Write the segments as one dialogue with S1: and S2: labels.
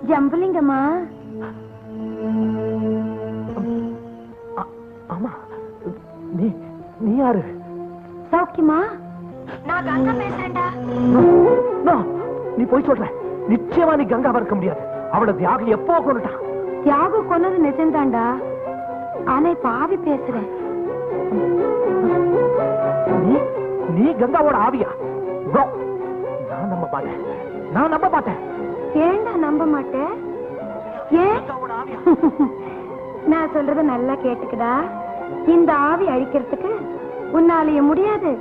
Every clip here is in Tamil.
S1: ஜம்புலிங்கம்மா.
S2: ஆமா, நீ யாரு?
S1: சௌக்கியமா? நான் கங்கா பேசுறேன்டா.
S2: நீ போய் சொல்ற. நிச்சயமா நீ கங்காவா இருக்க முடியாது. அவளை தியாகு எப்போ கொண்டுட்டான்.
S1: தியாகு கொன்னது நிஜம்தான்டா. ஆனா இப்ப ஆவி பேசுறேன்.
S2: நீ கங்காவோட ஆவியா? நான் நம்ப மாட்டேன்.
S1: ஏன்டா நம்ப மாட்டேன்? ஏன்? நான் சொல்றத நல்லா கேட்டுக்கடா. இந்த ஆவி அழிக்கிறதுக்கு உன்னாலேயே முடியாது.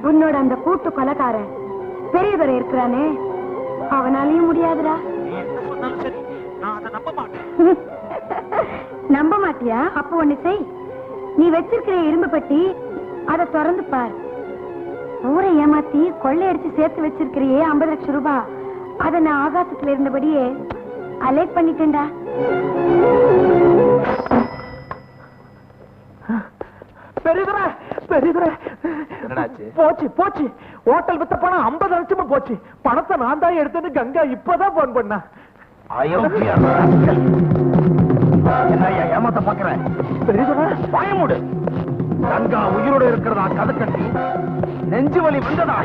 S1: உன்னோட அந்த கூட்டு கொலைக்காரன் பெரியவரை இருக்கிறானே, அவனாலேயும் முடியாதுடா. நம்ப மாட்டியா? அப்ப ஒண்ணு செய். நீ வச்சிருக்கிற இரும்பு பெட்டி, அதை திறந்து பார். ஊரை ஏமாத்தி கொள்ளையடிச்சு சேர்த்து வச்சிருக்கிறியே 50 லட்சம் ரூபாய், அதை நான் ஆகாசத்துல இருந்தபடியே அலேட் பண்ணிட்டேன்டா.
S2: போச்சு. ஹோட்டல் வித்த பணம் 50 லட்சமா போச்சு. பணத்தை நான் தான் எடுத்தேன்னு கங்கா இப்பதான் போன் பண்ணா.
S3: ஏமாத்த பாக்குறேன். பயமுடு. கங்கா உயிரோட இருக்கிறதா கதை கட்டி நெஞ்சு வலி வந்ததா?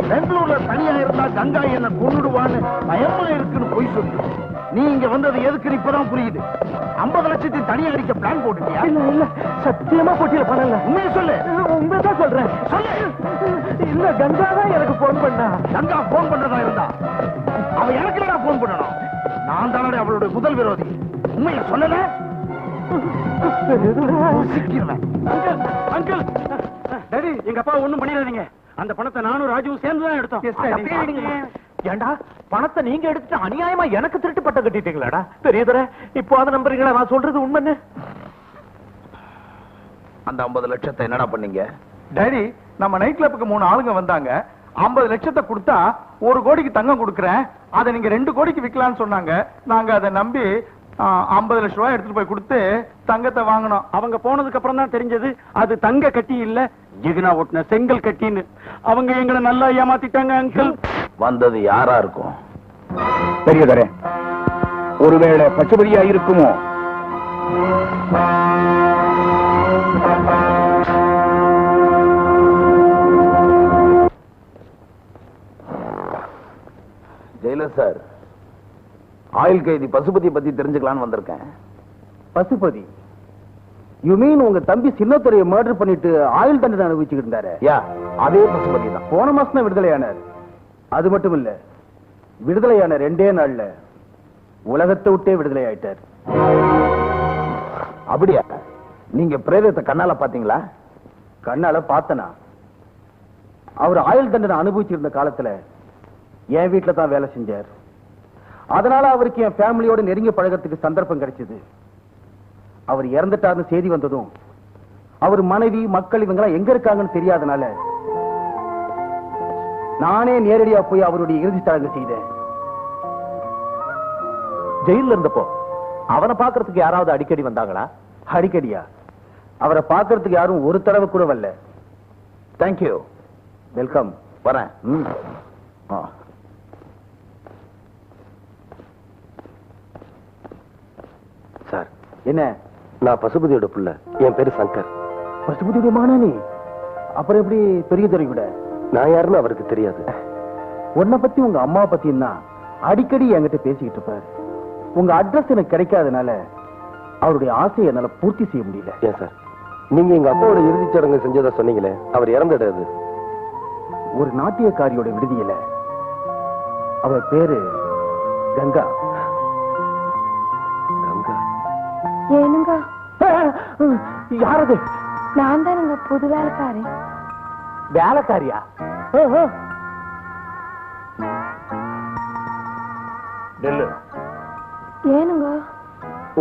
S3: பெங்களூர்ல தனியா இருந்தா கங்கா என்ன கொன்னுடுவான்னு பயமா இருக்குன்னு போய் சொல்லு. நீ இங்க வந்தது எதுக்கு இப்பதான் புரியுது. 50 லட்சத்தை தனியா அடிக்க பிளான் போட்டுட்டியா?
S2: இல்ல சத்தியமா போட்டியில பண்ணல.
S3: உண்மையை சொல்லு.
S2: உண்மைதான் சொல்றேன். சொல்லு. இல்ல கங்கா தான் எனக்கு போன் பண்ணா.
S3: கங்கா போன் பண்றதா இருந்தா அவ எனக்கு போன் பண்ணணும். நான் தானே அவளுடைய முதல் விரோதி. உண்மையை சொல்லல.
S4: அங்கிள், டாடி, எங்க அப்பா ஒண்ணும் பண்ணிடாதீங்க. அந்த பணத்தை நானும் ராஜுவும் சேர்ந்துதான் எடுத்தோம்.
S2: ஏண்டா பணத்தை நீங்க எடுத்துட்டு அநியாயமா எனக்கு திருட்டு பட்ட கட்டிட்டீங்களாடா? பெரியதர இப்போ அதை நம்புறீங்களா? நான் சொல்றது உண்மைன்னு.
S3: அந்த 50 லட்சத்தை என்னடா பண்ணீங்க?
S5: டாடி, நம்ம நைட் கிளப்புக்கு 3 ஆளுங்க வந்தாங்க. 50 லட்சத்தை கொடுத்தா 1 கோடிக்கு தங்கம் கொடுக்கறேன், அதை நீங்க 2 கோடிக்கு விற்கலாம்னு சொன்னாங்க. நாங்க அதை நம்பி 50 லட்சம் ரூபாய் எடுத்துட்டு போய் கொடுத்து தங்கத்தை வாங்கணும்.
S4: அவங்க போனதுக்கு அப்புறம் தான் தெரிஞ்சது அது தங்க கட்டி இல்ல, ஜிகினா ஒட்டின செங்கல் கட்டின்னு. அவங்க எங்களை நல்லா ஏமாத்திட்டாங்க அங்கிள்.
S3: வந்தது யாரா இருக்கும்? பெரியதரே, ஒருவேளை பசுபதியா இருக்குமோ? ஜெயிலர் சார், ஆயுள் கைதி பசுபதி பத்தி தெரிஞ்சுக்கலான்னு வந்திருக்கேன்.
S5: பசுபதி? யூ மீன் உங்க தம்பி சின்னத்துறையை மர்டர் பண்ணிட்டு ஆயுள் தண்டனை அனுபவிச்சுக்கிட்டு இருந்தாரு?
S3: யா, அதே பசுபதி தான்.
S5: போன மாசம் தான் விடுதலையானார். அது மட்டும் இல்ல, விடுதலையான 2 நாள்ல உலகத்தை விட்டே விடுதலை ஆயிட்டார்.
S3: அப்படியா? நீங்க பிரேதத்தை கண்ணால பாத்தீங்களா?
S5: கண்ணால பார்த்தனா? அவர் ஆயுள் தண்டனை அனுபவிச்சிருந்த காலத்துல என் வீட்டுல தான் வேலை செஞ்சார். அதனால அவருக்கு என் ஃபேமிலியோட நெருங்கி பழகிறதுக்கு சந்தர்ப்பம் கிடைச்சது. அவர் இறந்துட்டாருன்னு செய்தி வந்ததும் அவர் மனைவி மக்கள் இவங்க எங்க இருக்காங்கன்னு தெரியாதனால நானே நேரடியா போய் அவருடைய இறுதி சடங்கு செய்தேன்.
S2: ஜெயில இருந்தப்போ அவனை பாக்குறதுக்கு யாராவது அடிக்கடி வந்தாங்களா?
S5: அடிக்கடியா? அவரை பாக்குறதுக்கு யாரும் ஒரு தடவை கூட வரல.
S3: தேங்க்யூ.
S5: வெல்கம்.
S3: வரேன்.
S5: சார், என்ன?
S3: நான் பசுபதியோட புள்ள. என் பேரு சங்கர்.
S5: பசுபதியோட மானானி? அப்புறம் எப்படி பெரிய துறை கூட?
S3: நான் யாருன்னு அவருக்கு தெரியாது.
S5: உன்னை பத்தி உங்க அம்மா பத்தின்னா அடிக்கடி என்கிட்ட பேசிக்கிட்டு இருப்பாரு. உங்க அட்ரஸ் எனக்கு கிடைக்காதனால அவருடைய ஆசையை என்னால பூர்த்தி செய்ய முடியல.
S3: ஏன் சார், நீங்க எங்க அப்பாவோட இறுதிச் சடங்கு செஞ்சதா சொன்னீங்களே, அவர் இறந்துடாது?
S5: ஒரு நாட்டியக்காரியோட விடுதியில. அவர் பேரு கங்கா.
S3: கங்கா?
S1: ஏனுங்க?
S2: யாரது?
S1: நான் தானுங்க, புது வேலைக்காரி.
S2: வேலைக்காரியா?
S1: ஏனுங்க?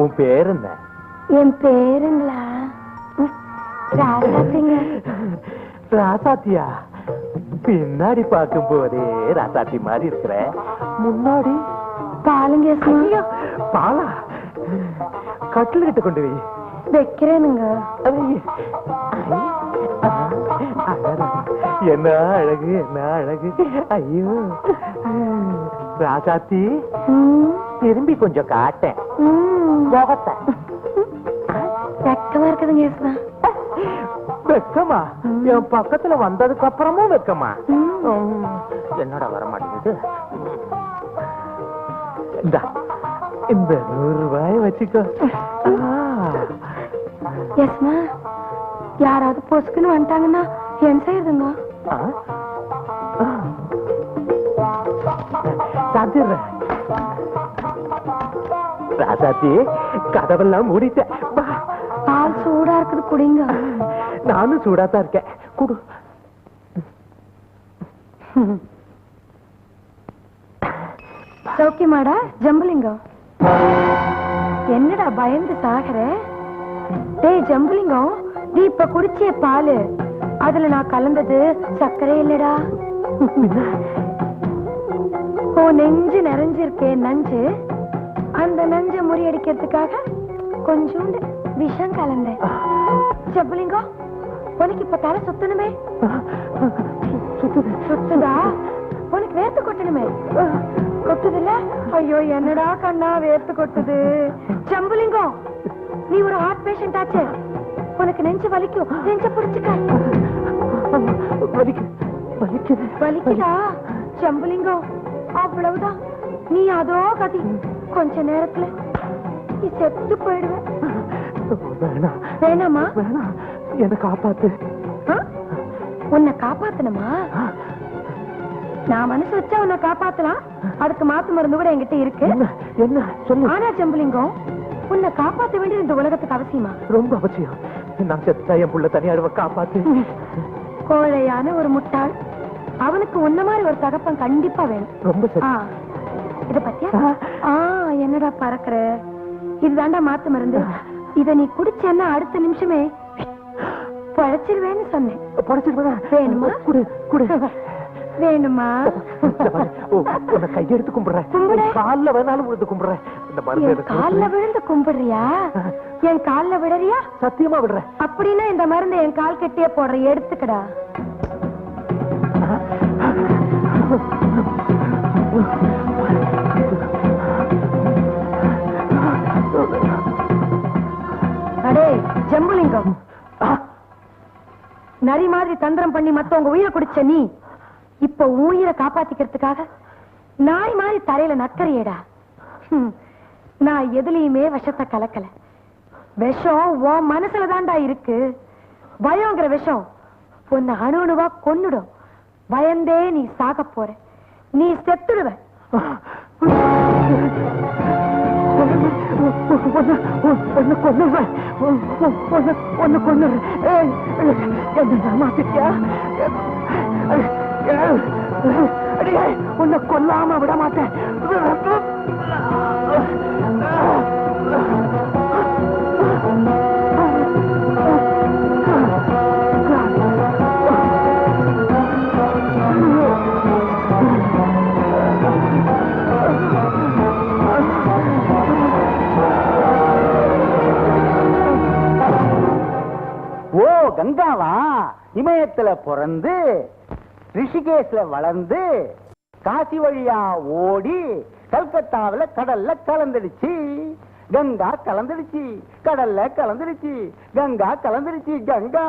S2: உன் பேர் என்ன?
S1: என் பேருங்களா? ராசாத்திங்க.
S2: ராசாத்தியா? பின்னாடி பார்க்கும் போதே ராசாத்தி மாதிரி இருக்கிற, முன்னாடி
S1: பாலுங்க.
S2: பாலா? கட்டில் கிட்ட கொண்டு வை.
S1: வைக்கிறேனுங்க.
S2: என்ன அழகு, என்ன அழகு! ஐயோ! ராசாத்தி
S1: ம்,
S2: திரும்பி கொஞ்சம் காட்டேன்
S1: ம்.
S2: முகத்தை.
S1: வெக்கமா இருக்குதுங்க யேசுதா.
S2: வெக்கமா? என் பக்கத்துல வந்ததுக்கு அப்புறமும் வெக்கமா?
S1: ம்.
S2: என்னடா வர மாட்டேங்குது. இந்தா, இந்த 100 ரூபாய் வச்சுக்கோ.
S1: யேசுமா, யாராவது பொசுக்குன்னு வந்துட்டாங்கன்னா என்ன செய்யுதுங்க?
S2: சாத்திடுறேன். ராசாத்தி, கதவெல்லாம் மூடிட்டேன். வா.
S1: பால் சூடா இருக்குது, குடிங்க.
S2: நானும் சூடாத்தான் இருக்கேன். குடு.
S1: சௌக்கியமாடா ஜம்புலிங்கம்? என்னடா பயந்து சாகற? டேய் ஜம்புலிங்கம், நீ இப்ப குடிச்சிய பாலு, அதுல நான் கலந்தது சர்க்கரை இல்லடா. ஓ நெஞ்சு நிறைஞ்சிருக்கேன் நஞ்சு, அந்த நஞ்ச முறியடிக்கிறதுக்காக கொஞ்சோண்டு விஷம் கலந்தேன். ஜம்புலிங்கம், உனக்கு இப்ப தலை சுத்தணுமே? சுத்துதா? உனக்கு வேர்த்து கொட்டணுமே? கொட்டுதுல்ல? ஐயோ என்னடா கண்ணா வேர்த்து கொட்டுது. ஜம்புலிங்கம், நீ ஒரு ஹார்ட் பேஷண்ட் ஆச்சு, உனக்கு நெஞ்சு வலிக்கும். நெஞ்ச புடிச்சுக்க. வலிக்குதா? ஜம்புலிங்கம், அவ்வளவுதான், நீ அதோ கதி. கொஞ்ச நேரத்துல நீ செத்து போயிடுவ. வேணாமா?
S2: என்ன காப்பாத்து.
S1: உன்னை காப்பாத்தணுமா? நான் மனசு வச்சா உன்னை காப்பாத்தலாம். அதுக்கு மாத்து மருந்து கூட என்கிட்ட இருக்கு.
S2: என்ன சொல்லு.
S1: ஆனா ஜம்புலிங்கம், உன்னை காப்பாத்த வேண்டியது இந்த உலகத்துக்கு அவசியமா?
S2: ரொம்ப அவசியம். நான் செத்தா என் புள்ள தனியாடுவ காப்பாத்து.
S1: கோழையான ஒரு முட்டாள், அவனுக்கு உன்ன மாதிரி ஒரு தகப்பன் கண்டிப்பா வேணும்.
S2: ரொம்ப சரி.
S1: இத பத்தியா? என்னடா பறக்குற? இதுதாண்டா மாத்து மருந்து. இத நீ குடிச்சேன்னா அடுத்த நிமிஷமே பழச்சிருவேன்னு சொன்னேன். வேணுமா? வேணுமா?
S2: உன்னை கையெடுத்து கும்பிடுறேன். கால்ல வேணாலும் விழுந்து கும்பிடுறேன். இந்த மருந்து
S1: கால்ல விழுந்து கும்பிடுறியா? என் கால்ல விடுறியா?
S2: சத்தியமா விடுறேன்.
S1: அப்படின்னா இந்த மருந்து என் கால் கெட்டியே போடுற, எடுத்துக்கடா. அடே ஜம்புலிங்கம், நரி மாதிரி தந்திரம் பண்ணி மத்தவங்க உயிரை குடிச்ச நீ இப்ப உயிரை காப்பாத்திக்கிறதுக்காக நாய் மாதிரி தரையில நக்கறியடா. நான் எதுலயுமே விஷத்தை கலக்கல. விஷம் உன் மனசுல தாண்டா இருக்கு. பயங்கிற விஷம் உன்னை அணுவா கொன்னுடும். பயந்தே நீ சாக போற. நீ செத்துடுவ.
S2: உன்னை கொல்லாம விட மாட்டேன்.
S4: ஓ கங்காவா, இமயத்துல பிறந்து ரிஷிகேஷ்ல வளர்ந்து காசி வழியா ஓடி கல்கத்தாவில கடல்ல கலந்துடுச்சு. கங்கா கலந்துடுச்சு, கடல்ல கலந்துடுச்சு, கங்கா கலந்துடுச்சு. கங்கா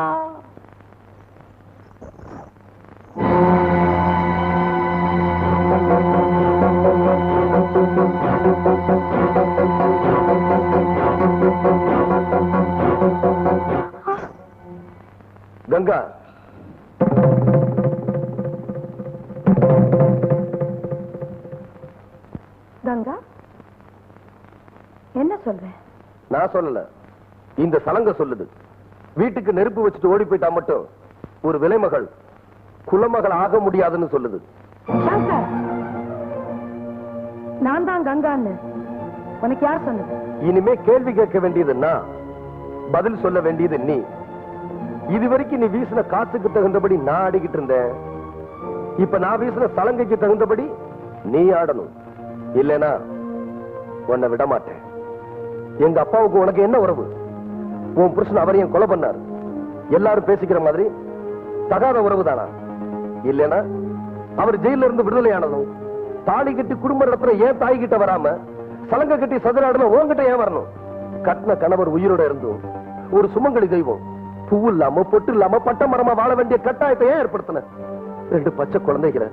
S3: கங்கா,
S1: கங்கா, என்ன சொல்ற?
S3: நான் சொல்லல, இந்த சலங்க சொல்லுது. வீட்டுக்கு நெருப்பு வச்சுட்டு ஓடி போயிட்டா மட்டும் ஒரு விலைமகள் குலமகள் ஆக முடியாதுன்னு சொல்லுது.
S1: சங்கர், நான் தான் கங்கான்னு உனக்கு யார் சொன்னது?
S3: இனிமே கேள்வி கேட்க வேண்டியது நான், பதில் சொல்ல வேண்டியது நீ. இதுவரைக்கும் நீ வீசின காத்துக்கு தகுந்தபடி நான் ஆடிக்கிட்டு இருந்தேன். இப்ப நான் வீசின சலங்கைக்கு தகுந்தபடி நீ ஆடணும். இல்லனா உன்னை விட மாட்டேன். எங்க அப்பாவுக்கு உனக்கு என்ன உறவு? உன் புருஷன் அவரையும் கொலை பண்ணார். எல்லாரும் பேசிக்கிற மாதிரி தகாத உறவு தானா? இல்லனா அவர் ஜெயில இருந்து விடுதலை ஆனதும் தாலி கட்டி குடும்ப நடத்துற ஏன் தாய் கிட்ட வராம சலங்க கட்டி சதுராடுன உன்கிட்ட ஏன் வரணும்? கட்டின கணவர் உயிரோட இருந்தும் ஒரு சுமங்கலி தெய்வம் பூ இல்லாம பொட்டு இல்லாம பட்ட மரமா வாழ வேண்டிய கட்டாயத்தை ஏன் ஏற்படுத்தின? 2 பச்சை குழந்தைகளை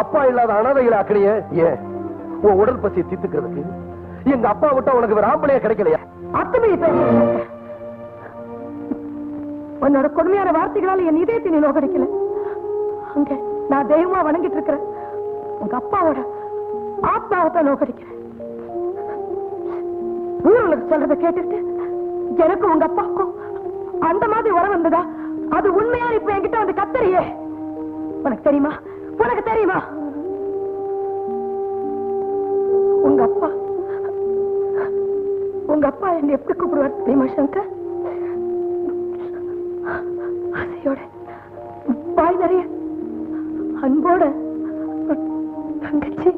S3: அப்பா இல்லாத அனாதைகளை ஆக்கலையே ஏன்? உன் உடல் பசியை தீர்த்துக்கிறதுக்கு எங்க அப்பா விட்டா உனக்கு வேற ஆம்பளையா கிடைக்கலையா?
S1: அத்துமீறி பேசுறீங்க. உன்னோட கொடுமையான வார்த்தைகளால என் இதயத்தை நீ நோக்கடிக்கல. அங்க நான் தெய்வமா வணங்கிட்டு இருக்கிறேன் உங்க அப்பாவோட ஆத்மாவத்தை நோக்கடிக்கிறேன். ஊருக்கு சொல்றதை கேட்டுட்டு எனக்கு உங்க அப்பாவுக்கும் அந்த மாதிரி வர வந்ததா? அது உண்மையா இப்ப என்கிட்ட வந்து கத்தறியே. உனக்கு தெரியுமா? உனக்கு தெரியுமா? உங்க அப்பா என்ன எப்படி கூப்பிடுவார் தெரியுமா சங்கர்? ஆசையோட, வாய் நிறைய அன்போட தங்கச்சி.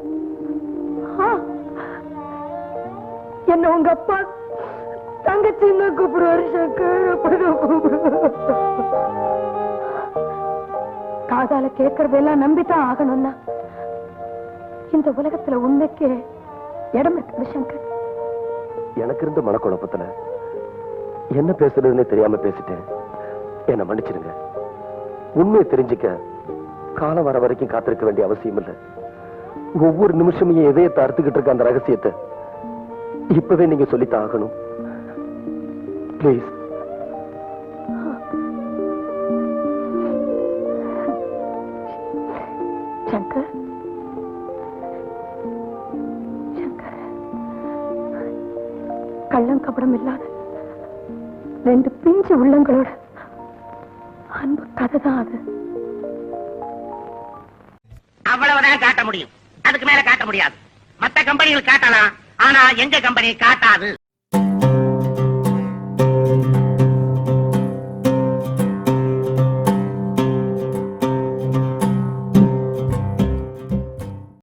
S1: என்ன உங்க அப்பா தங்கச்சின்னு கூப்பிடுவாரு சங்கர். அப்படிதான் கூப்பிடுவார். காதால கேட்கறதெல்லாம் நம்பித்தான் ஆகணும்னா இந்த உலகத்துல உண்மைக்கு இடம் இருக்குது சங்கர்.
S3: எனக்கு இருந்த மனக்குழப்பத்துல என்ன பேசுறதுன்னு தெரியாம பேசிட்டேன். என்ன மன்னிச்சிருங்க. உண்மையை தெரிஞ்சுக்க காலம் வர வரைக்கும் காத்திருக்க வேண்டிய அவசியம் இல்லை. ஒவ்வொரு நிமிஷமும் என் இதயத்தை அறுத்துக்கிட்டு இருக்க அந்த ரகசியத்தை இப்பவே நீங்க சொல்லித்தான் ஆகணும். பிளீஸ்.
S1: சங்கர், கள்ளம் கபடம் இல்லாத 2 பிஞ்சு உள்ளங்களோட அன்பு கதை தான் அது.
S6: அவ்வளவுதான் காட்ட முடியும். அதுக்கு மேல காட்ட முடியாது. மத்த கம்பெனிகள் காட்டலாம், ஆனா எங்க கம்பெனி காட்டாது.